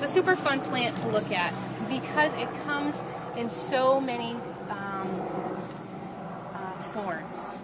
a super fun plant to look at because it comes in so many forms.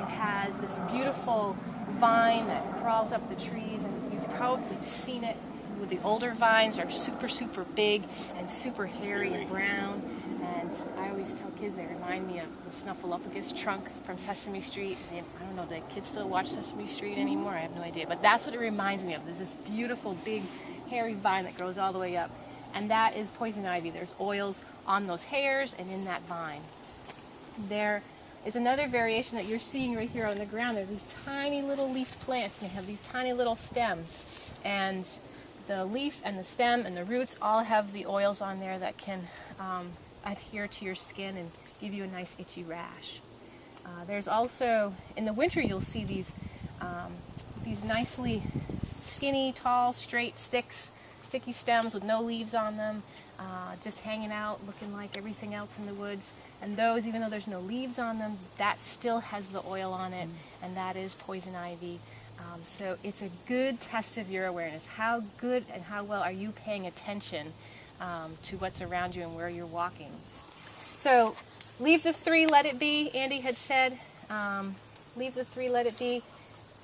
It has this beautiful vine that crawls up the trees, and you've probably seen it with the older vines are super, super big and super hairy and brown. And I always tell kids they remind me of the Snuffleupagus trunk from Sesame Street. I don't know, do kids still watch Sesame Street anymore? I have no idea. But that's what it reminds me of. There's this beautiful, big, hairy vine that grows all the way up. And that is poison ivy. There's oils on those hairs and in that vine. There is another variation that you're seeing right here on the ground. There's these tiny little leaf plants, and they have these tiny little stems. And the leaf and the stem and the roots all have the oils on there that can adhere to your skin and give you a nice itchy rash. There's also, in the winter, you'll see these nicely skinny, tall, straight sticky stems with no leaves on them, just hanging out, looking like everything else in the woods. And those, even though there's no leaves on them, that still has the oil on it, and that is poison ivy. So it's a good test of your awareness. How good and how well are you paying attention to what's around you and where you're walking? So leaves of 3, let it be, Andy had said. Leaves of 3, let it be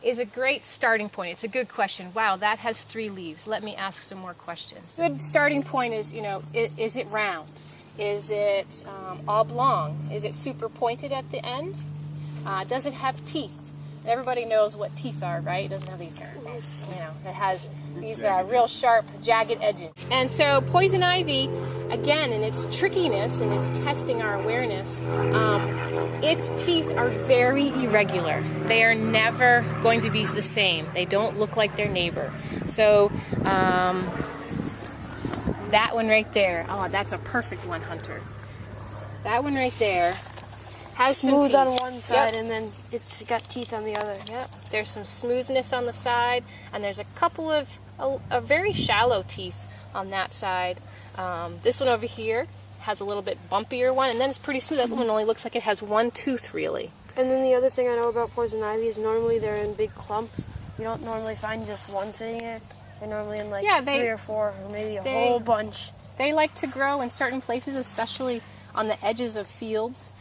is a great starting point. It's a good question. Wow, that has 3 leaves. Let me ask some more questions. Good starting point is, is it round? Is it oblong? Is it super pointed at the end? Does it have teeth? Everybody knows what teeth are, right? It doesn't have these, it has these real sharp, jagged edges. And so poison ivy, again, in its trickiness and its testing our awareness, its teeth are very irregular. They are never going to be the same. They don't look like their neighbor. So that one right there, oh, that's a perfect one, Hunter. That one right there has smooth some on one side, and then it's got teeth on the other. Yep. There's some smoothness on the side, and there's a couple of a very shallow teeth on that side. This one over here has a little bit bumpier one, and then it's pretty smooth. That one only looks like it has one tooth, really. And then the other thing I know about poison ivy is normally they're in big clumps. You don't normally find just one sitting there. They're normally in 3 or 4, or maybe a whole bunch. They like to grow in certain places, especially on the edges of fields.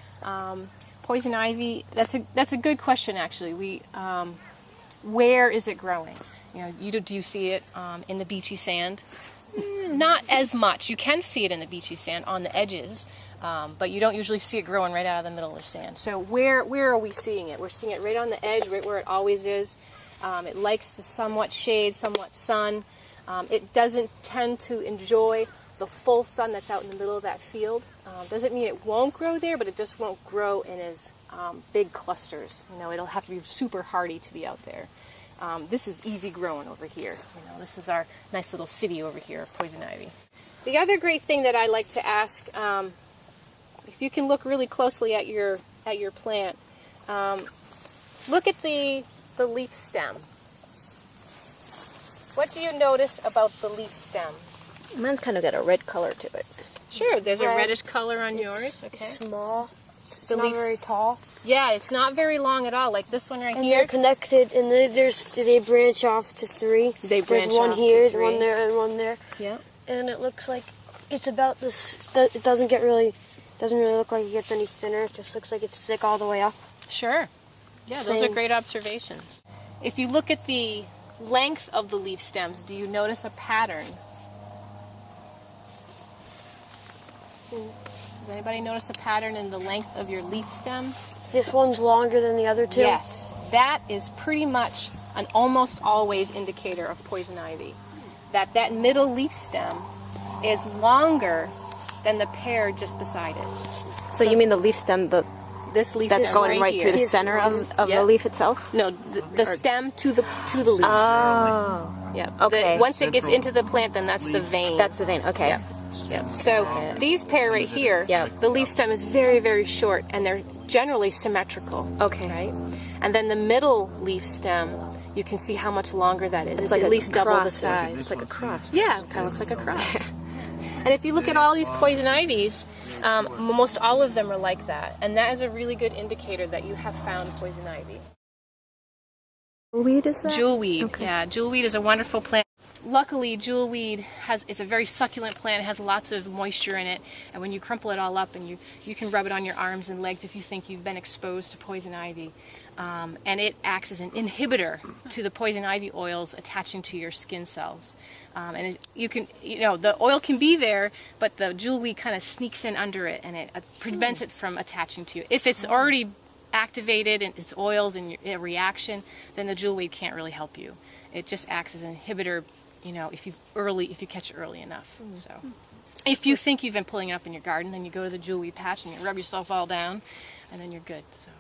Poison ivy, that's a good question, actually. Where is it growing? Do you see it in the beachy sand? Not as much. You can see it in the beachy sand on the edges, but you don't usually see it growing right out of the middle of the sand. So where are we seeing it? We're seeing it right on the edge, right where it always is. It likes the somewhat shade, somewhat sun. It doesn't tend to enjoy the full sun that's out in the middle of that field. Doesn't mean it won't grow there, but it just won't grow in as big clusters. It'll have to be super hardy to be out there. This is easy growing over here. This is our nice little city over here of poison ivy. The other great thing that I like to ask, if you can look really closely at your plant, look at the leaf stem. What do you notice about the leaf stem? Mine's kind of got a red color to it. Sure, there's a reddish color on yours. Okay. It's small. It's not very tall. Yeah, it's not very long at all, like this one right and here. They're connected, and they branch off to 3. They branch There's one off here, to 3. one there, and one there. Yeah. And it looks like it's about this. It doesn't really look like it gets any thinner. It just looks like it's thick all the way up. Sure. Yeah, those are great observations. If you look at the length of the leaf stems, do you notice a pattern? Does anybody notice a pattern in the length of your leaf stem? This one's longer than the other 2? Yes. That is pretty much an almost always indicator of poison ivy. That middle leaf stem is longer than the pair just beside it. So you mean the leaf stem, this leaf that's is going right here. through the center of the leaf itself? No, the stem to the leaf. Oh. Yeah. Okay. Once it gets into the plant, then that's the vein. That's the vein. Okay. Yeah. Yeah. So these pair right here, the leaf stem is very, very short, and they're generally symmetrical. Okay. Right? And then the middle leaf stem, you can see how much longer that is. It's like at a least double the cross. size. It's like a cross. Yeah, it kind of looks like a cross. And if you look at all these poison ivies, most all of them are like that. And that is a really good indicator that you have found poison ivy. Jewelweed is that? Jewelweed, okay. yeah. Jewelweed is a wonderful plant. Luckily, jewelweed it's a very succulent plant. It has lots of moisture in it, and when you crumple it all up, and you can rub it on your arms and legs if you think you've been exposed to poison ivy, and it acts as an inhibitor to the poison ivy oils attaching to your skin cells. And the oil can be there, but the jewelweed kind of sneaks in under it, and it prevents it from attaching to you. If it's already activated and its oils and a reaction, then the jewelweed can't really help you. It just acts as an inhibitor. If you catch it early enough. So, if you think you've been pulling it up in your garden, then you go to the jewelweed patch and you rub yourself all down, and then you're good. So.